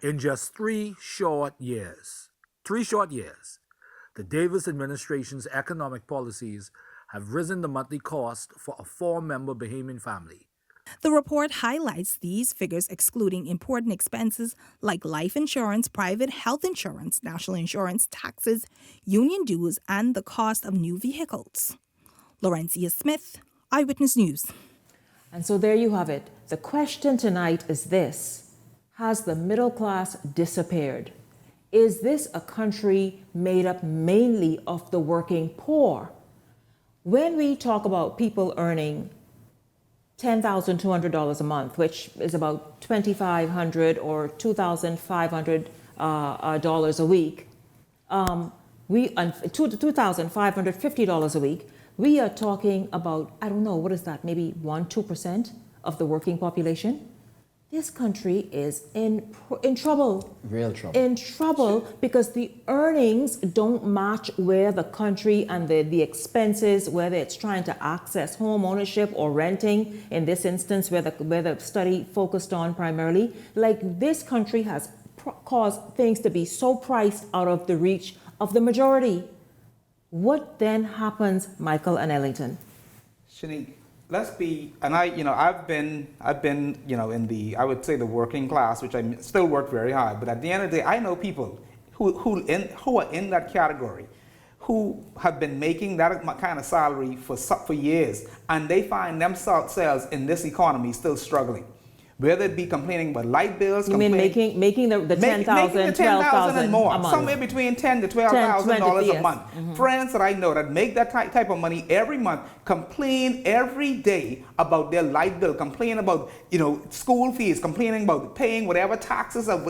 [SPEAKER 23] In just 3 short years, the Davis administration's economic policies have risen the monthly cost for a 4-member Bahamian family.
[SPEAKER 3] The report highlights these figures excluding important expenses like life insurance, private health insurance, national insurance, taxes, union dues, and the cost of new vehicles. Laurencia Smith, Eyewitness News.
[SPEAKER 2] And so there you have it. The question tonight is this: has the middle class disappeared? Is this a country made up mainly of the working poor? When we talk about people earning $10,200 a month, which is about $2,500 or $2,500 a week, $2,550 a week, we are talking about, I don't know, what is that, maybe 1-2% of the working population? This country is in trouble.
[SPEAKER 8] Real trouble.
[SPEAKER 2] In trouble because the earnings don't match where the country and the expenses, whether it's trying to access home ownership or renting, in this instance where the study focused on primarily, like this country has caused things to be so priced out of the reach of the majority. What then happens, Michael and Ellington?
[SPEAKER 7] Shanique, let's be, and I've been, in the, I would say the working class, which I still work very hard, but at the end of the day, I know people who are in that category, who have been making that kind of salary for years, and they find themselves in this economy still struggling. Whether it be complaining about light bills,
[SPEAKER 2] you mean making the $10,000, $12,000
[SPEAKER 7] and more,
[SPEAKER 2] a month.
[SPEAKER 7] somewhere between $10,000 to $12,000 a month.
[SPEAKER 2] Mm-hmm.
[SPEAKER 7] Friends that I know that make that type of money every month complain every day about their light bill, complain about school fees, complaining about paying whatever taxes of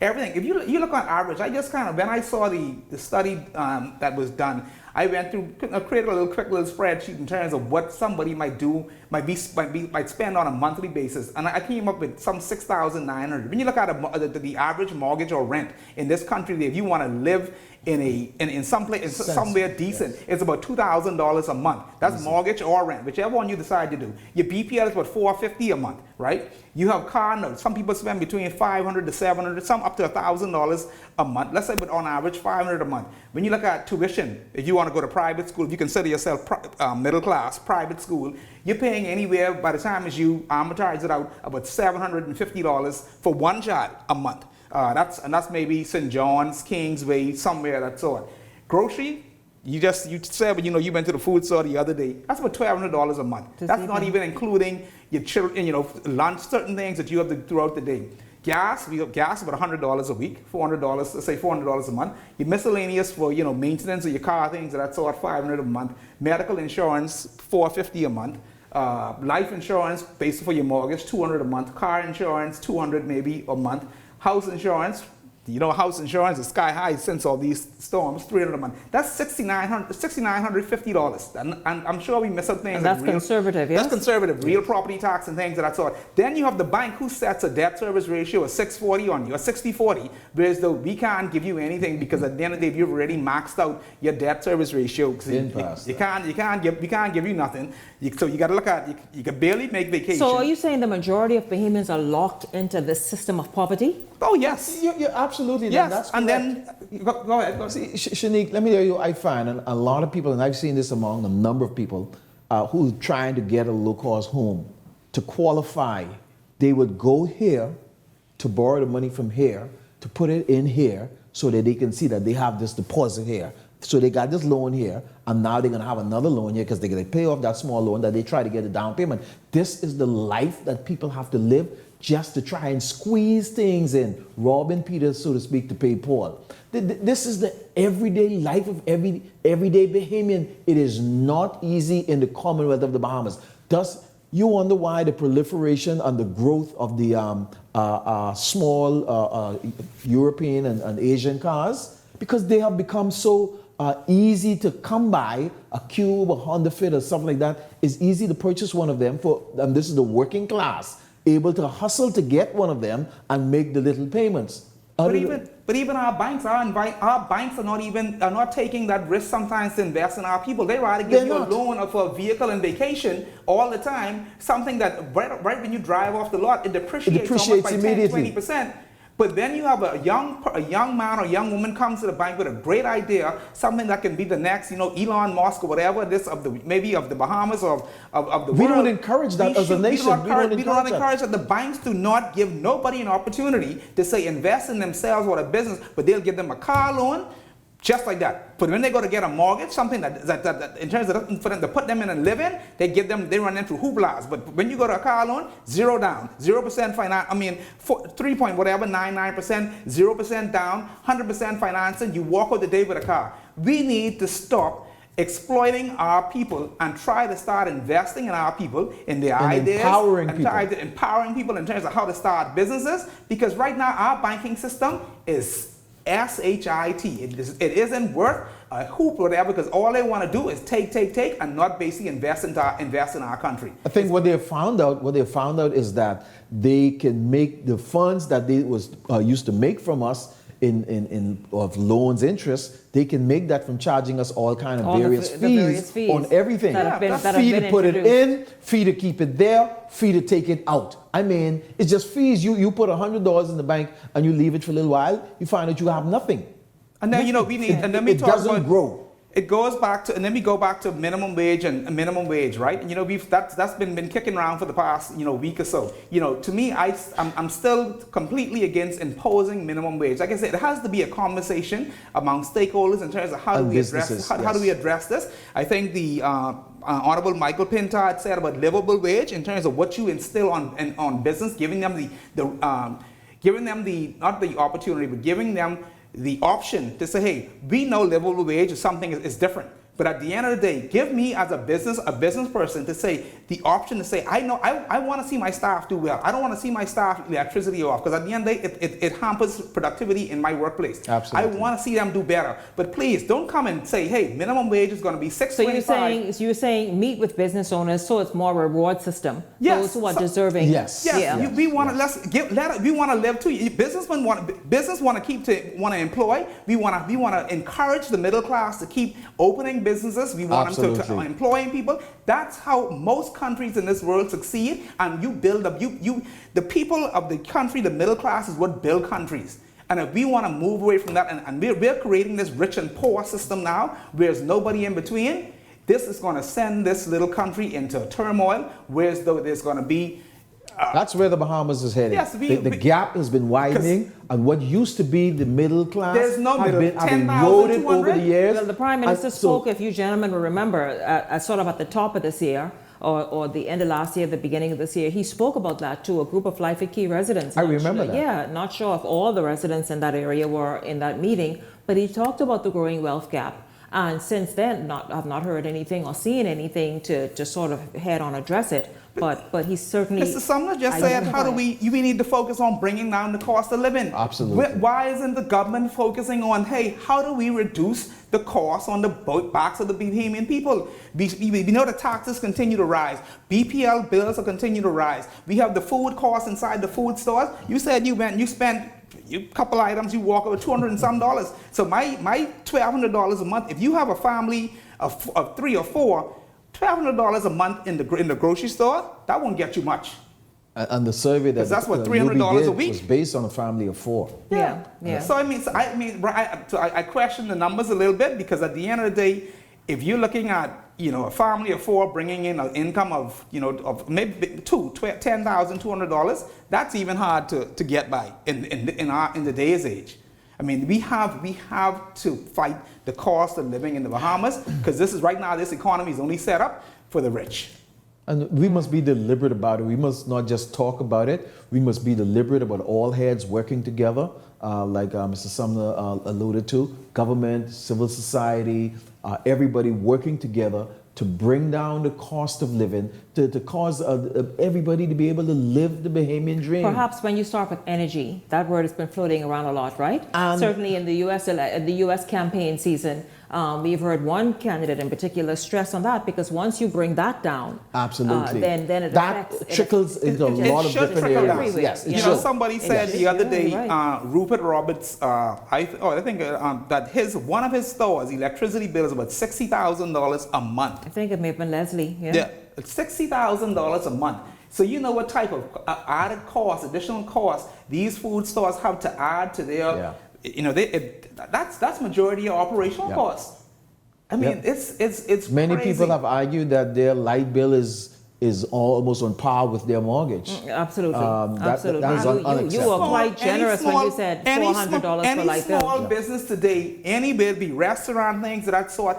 [SPEAKER 7] everything. If you look on average, I just kind of, when I saw the study that was done, I went through, created a quick little spreadsheet in terms of what somebody might spend on a monthly basis, and I came up with some $6,900. When you look at the average mortgage or rent in this country, if you want to live in somewhere decent, yes, it's about $2,000 a month. That's mortgage or rent, whichever one you decide to do. Your BPL is about $450 a month, right? You have car notes. Some people spend between $500 to $700, some up to $1,000 a month. Let's say, but on average, $500 a month. When you look at tuition, if you want to go to private school, if you consider yourself middle class, private school, you're paying anywhere, by the time as you amortize it out, about $750 for one child a month. That's maybe St. John's, Kingsway, somewhere that sort. Grocery, you said, but you went to the food store the other day. That's about $1,200 a month. That's not even including your children, lunch, certain things that you have to throughout the day. Gas, we have gas about $100 a week, $400, let's say $400 a month. Your miscellaneous for maintenance of your car, things of that sort, $500 a month. Medical insurance, $450 a month. Life insurance, basically for your mortgage, $200 a month. Car insurance, $200 maybe a month. House insurance, house insurance is sky high since all these storms, $300 a month. That's $6,950. And I'm sure we miss out things.
[SPEAKER 2] And that's conservative, yes?
[SPEAKER 7] That's conservative, real property tax and things of that sort. Then you have the bank who sets a debt service ratio of 640 on you, or 60-40, whereas though we can't give you anything because at the end of the day, you've already maxed out your debt service ratio. We can't give you nothing. So you got to look at, you can barely make vacation.
[SPEAKER 2] So are you saying the majority of Bahamians are locked into this system of poverty?
[SPEAKER 7] Oh, yes.
[SPEAKER 8] You're absolutely.
[SPEAKER 7] Yes,
[SPEAKER 8] that's
[SPEAKER 7] and then, go ahead.
[SPEAKER 8] See, Shanique, let me tell you, I find a lot of people, and I've seen this among a number of people, who are trying to get a low-cost home. To qualify, they would go here to borrow the money from here, to put it in here, so that they can see that they have this deposit here. So they got this loan here, and now they're going to have another loan here because they're going to pay off that small loan that they try to get a down payment. This is the life that people have to live just to try and squeeze things in, robbing Peter, so to speak, to pay Paul. This is the everyday life of everyday Bahamian. It is not easy in the Commonwealth of the Bahamas. Thus, you wonder why the proliferation and the growth of the small European and Asian cars, because they have become so easy to come by. A Cube, a Honda Fit, or something like that is easy to purchase one of them for. And this is the working class able to hustle to get one of them and make the little payments.
[SPEAKER 7] But even our banks are not taking that risk sometimes to invest in our people. They rather give you a loan for a vehicle and vacation all the time, something that right when you drive off the lot, it depreciates almost by 10-20%. But then you have a young man or young woman comes to the bank with a great idea, something that can be the next, Elon Musk or whatever, maybe of the Bahamas or of the world.
[SPEAKER 8] We don't encourage that as a nation.
[SPEAKER 7] We don't encourage that. The banks do not give nobody an opportunity to say invest in themselves or a business, but they'll give them a car loan, just like that. But when they go to get a mortgage, something that in terms of for them to put them in and live in, they run them through hooplas. But when you go to a car loan, 0 down, 0% finance. 3.99%, 0% down, 100% financing. You walk out the day with a car. We need to stop exploiting our people and try to start investing in our people, in their ideas, empowering people in terms of how to start businesses. Because right now our banking system is SHIT. It isn't worth a hoop or whatever, because all they want to do is take, and not basically invest in our country.
[SPEAKER 8] I think what they found out is that they can make the funds that they used to make from us of loans interest, they can make that from charging us all kind of various fees on everything. Fee to put it in, fee to keep it there, fee to take it out. I mean, it's just fees. You put $100 in the bank and you leave it for a little while, you find that you have nothing.
[SPEAKER 7] And then
[SPEAKER 8] it doesn't grow.
[SPEAKER 7] It goes back to, and then we go back to minimum wage and minimum wage, right? And, that's been kicking around for the past, week or so. To me, I'm still completely against imposing minimum wage. Like I said, it has to be a conversation among stakeholders in terms of how do we address this. I think the Honorable Michael Pinto had said about livable wage in terms of what you instill on business, giving them not the opportunity, but giving them the option to say, hey, we know livable wage is something is different. But at the end of the day, give me as a business person to say, the option to say, I want to see my staff do well. I don't want to see my staff electricity off, because at the end of the day, it hampers productivity in my workplace.
[SPEAKER 8] Absolutely.
[SPEAKER 7] I want to see them do better. But please, don't come and say, hey, minimum wage is going to be $6.25.
[SPEAKER 2] So you're saying meet with business owners so it's more reward system.
[SPEAKER 7] Yes.
[SPEAKER 2] Those who are deserving.
[SPEAKER 8] Yes.
[SPEAKER 7] We want to we want to live too. Business want to employ. We want to encourage the middle class to keep opening businesses. We want them to employing people. That's how most countries in this world succeed. And you build up the people of the country, the middle class is what build countries. And if we want to move away from that, and we're creating this rich and poor system now, where there's nobody in between, this is going to send this little country into turmoil, whereas though there's going to be
[SPEAKER 8] that's where the Bahamas is heading.
[SPEAKER 7] Yes,
[SPEAKER 8] the gap has been widening, and what used to be the middle class
[SPEAKER 7] have been
[SPEAKER 8] eroded over the years.
[SPEAKER 2] Well, the Prime Minister spoke, if you gentlemen will remember, sort of at the top of this year, or the end of last year, the beginning of this year, he spoke about that to a group of Life Key residents.
[SPEAKER 8] I remember that.
[SPEAKER 2] Yeah, not sure if all the residents in that area were in that meeting, but he talked about the growing wealth gap. And since then, I've not heard anything or seen anything to sort of head on address it. But he certainly.
[SPEAKER 7] Mr. Sumner just said, we need to focus on bringing down the cost of living.
[SPEAKER 8] Absolutely.
[SPEAKER 7] Why isn't the government focusing on, hey, how do we reduce the cost on the backs of the Bahamian people? We know the taxes continue to rise. BPL bills will continue to rise. We have the food costs inside the food stores. You said you spent a couple items, you walk over $200 and some. So my $1,200 a month, if you have a family of 3 or 4, $1,200 a month in the grocery store, that won't get you much.
[SPEAKER 8] And the survey
[SPEAKER 7] that's what $300 a week
[SPEAKER 8] was based on a family of 4.
[SPEAKER 2] Yeah.
[SPEAKER 7] So I question the numbers a little bit, because at the end of the day, if you're looking at a family of 4 bringing in an income of of maybe $10,200, that's even hard to get by in the day's age. I mean, we have to fight the cost of living in the Bahamas, because this economy is only set up for the rich.
[SPEAKER 8] And we must be deliberate about it. We must not just talk about it. We must be deliberate about all heads working together, like Mr. Sumner alluded to, government, civil society, everybody working together to bring down the cost of living, to cause everybody to be able to live the Bahamian dream.
[SPEAKER 2] Perhaps when you start with energy, that word has been floating around a lot, right? Certainly in the U.S. campaign season, we've heard one candidate in particular stress on that, because once you bring that down,
[SPEAKER 8] absolutely,
[SPEAKER 2] then it
[SPEAKER 8] trickles into a lot of different areas.
[SPEAKER 7] Yes, somebody said the other day, Rupert Roberts, I think that one of his stores' electricity bill is about $60,000 a month.
[SPEAKER 2] I think it may have been Leslie.
[SPEAKER 7] Yeah, $60,000 a month. So you know what type of added cost, additional cost these food stores have to add to their, you know, that's majority of operational costs. I mean, it's
[SPEAKER 8] many
[SPEAKER 7] crazy.
[SPEAKER 8] people have argued that their light bill is almost on par with their mortgage.
[SPEAKER 2] Absolutely.
[SPEAKER 8] Absolutely.
[SPEAKER 2] That is you were quite generous when you said $400 for light bill.
[SPEAKER 7] Any small business today, anywhere, be restaurant, things of that sort,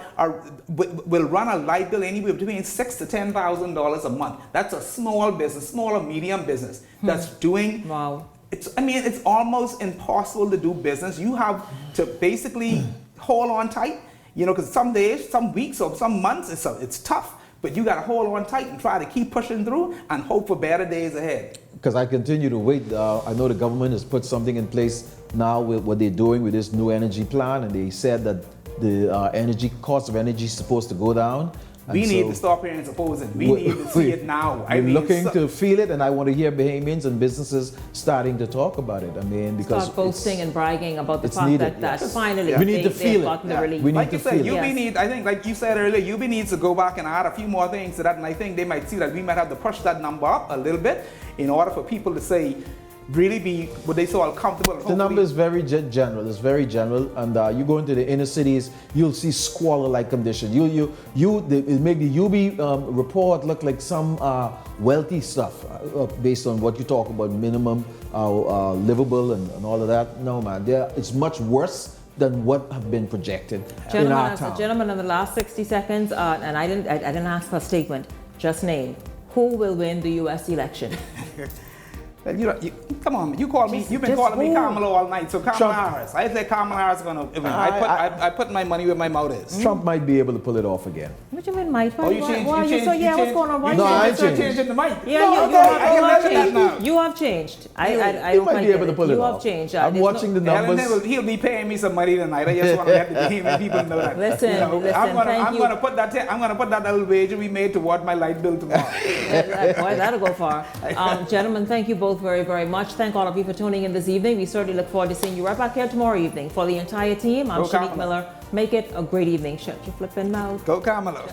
[SPEAKER 7] will run a light bill anywhere between $6,000 to $10,000 a month. That's a small business, small or medium business that's doing.
[SPEAKER 2] Wow.
[SPEAKER 7] It's almost impossible to do business. You have to basically hold on tight, you know, because some days, some weeks, or some months, it's tough. But you got to hold on tight and try to keep pushing through and hope for better days ahead.
[SPEAKER 8] Because I continue to wait. I know the government has put something in place now with what they're doing with this new energy plan, and they said that the cost of energy is supposed to go down.
[SPEAKER 7] We need to stop hearing supposing. We need to see it now.
[SPEAKER 8] We're looking to feel it, and I want to hear Bahamians and businesses starting to talk about it. I mean, because
[SPEAKER 2] start boasting and bragging about the fact
[SPEAKER 8] needed,
[SPEAKER 2] that finally
[SPEAKER 8] we need to feel
[SPEAKER 2] gotten
[SPEAKER 8] it.
[SPEAKER 2] the relief.
[SPEAKER 8] We need
[SPEAKER 7] like
[SPEAKER 8] to
[SPEAKER 7] you said,
[SPEAKER 8] feel
[SPEAKER 7] UB I think, like you said earlier, UB needs to go back and add a few more things to that, and I think they might see that we might have to push that number up a little bit in order for people to say, really be what they so comfortable.
[SPEAKER 8] The number is very general. It's very general, and you go into the inner cities, you'll see squalor-like conditions. It make the UB report look like some wealthy stuff based on what you talk about, minimum livable and all of that. No, man, it's much worse than what have been projected in our town.
[SPEAKER 2] Gentlemen, in the last 60 seconds, and I didn't ask for a statement. Just name who will win the U.S. election.
[SPEAKER 7] Come on, you call me. You've been calling me Kamala all night. So Kamala Harris. I say Kamala Harris is going to win. I put my money where my mouth is.
[SPEAKER 8] Trump might be able to pull it off again.
[SPEAKER 2] What do you mean, might?
[SPEAKER 7] Oh, you changed.
[SPEAKER 2] What's going on? Why
[SPEAKER 8] no, I changed.
[SPEAKER 7] Changing the mic.
[SPEAKER 2] Yeah, you have changed. I don't
[SPEAKER 8] might be able to pull it off.
[SPEAKER 2] You have changed.
[SPEAKER 8] I'm watching the numbers.
[SPEAKER 7] He'll be paying me some money tonight. I just want to let the Bahamian people know that.
[SPEAKER 2] Listen,
[SPEAKER 7] I'm going to put that little wager we made toward my light bill tomorrow.
[SPEAKER 2] Boy, that'll go far. Gentlemen, thank you both very, very much. Thank all of you for tuning in this evening. We certainly look forward to seeing you right back here tomorrow evening. For the entire team, I'm Shanique Miller. Make it a great evening. Shut your flipping mouth.
[SPEAKER 7] Go Kamala.